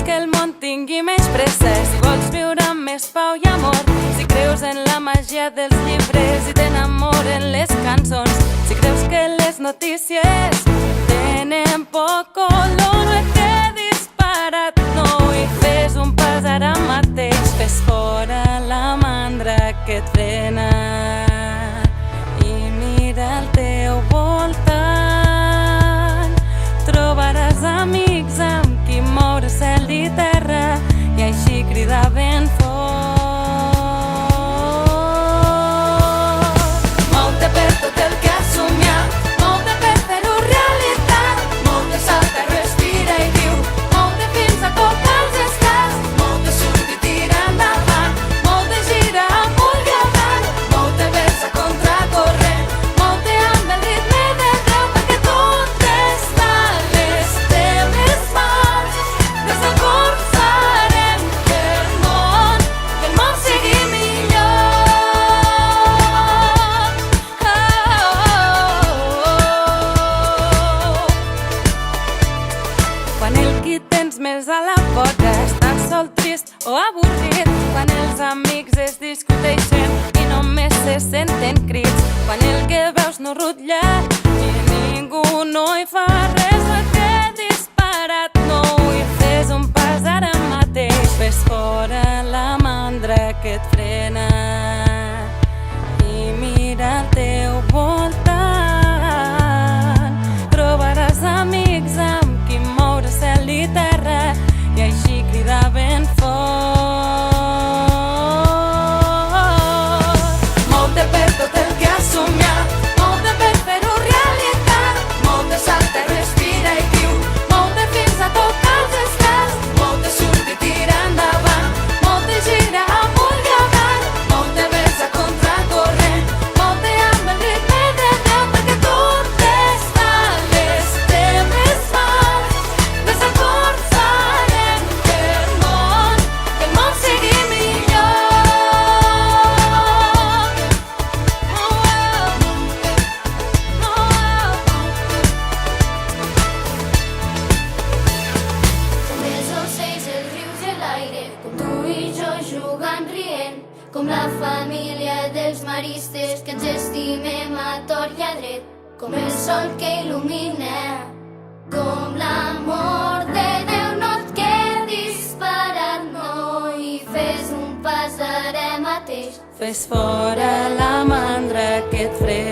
que el món tingui més pressa, si vols viure amb més pau i amor, si creus en la màgia dels llibres i t'enamoren les cançons, si creus que les notícies tenen poc color, no et quedis parat, no, i fes un pas ara mateix, fes fora la mandra que et frena i mira al teu voltant. Trobaràs amics amb qui moure cel i terra i així cridar ben fort. Mou-te per tot el que has somiat, mou-te per fer-ho realitat, mou-te, salta, respira i viu, mou-te fins a tocar els estels, mou-te, surt i tira endavant, mou-te, gira amunt i avall, mou-te, ves a contracorrent, mou-te amb el ritme del Déu, perquè tot està a les teves mans. Des del cor farem que el món sigui millor. Quan el qui tens més a la porta estàs sol, trist o avorrit, quan els amics es discuteixen i només se senten crits, quan el que veus no rutlla i ningú no hi fa res, no et quedis parat, no, i fes un pas ara mateix, fes fora la mandra que et frena i mira al teu voltant. Trobaràs amics amb qui moure cel i terra i així cridar ben fort. Mou-te per tot el que has somiat, mou-te per fer-ho realitat, mou-te, salta, respira i viu, mou-te fins a tocar els estels, mou-te, surt i tira endavant, mou-te, gira amunt i avall, mou-te, ves a contracorrent, mou-te amb el ritme del Déu, perquè tot està a les teves mans. Des del cor farem que el món sigui millor. Com els ocells, els rius i l'aire, com tu i jo jugant rient, com la família dels maristes que ens estimem a tort i a dret, com el sol que il·lumina, com l'amor de Déu. No et quedis parat, no, i fes un pas ara mateix. Fes fora la mandra que et frena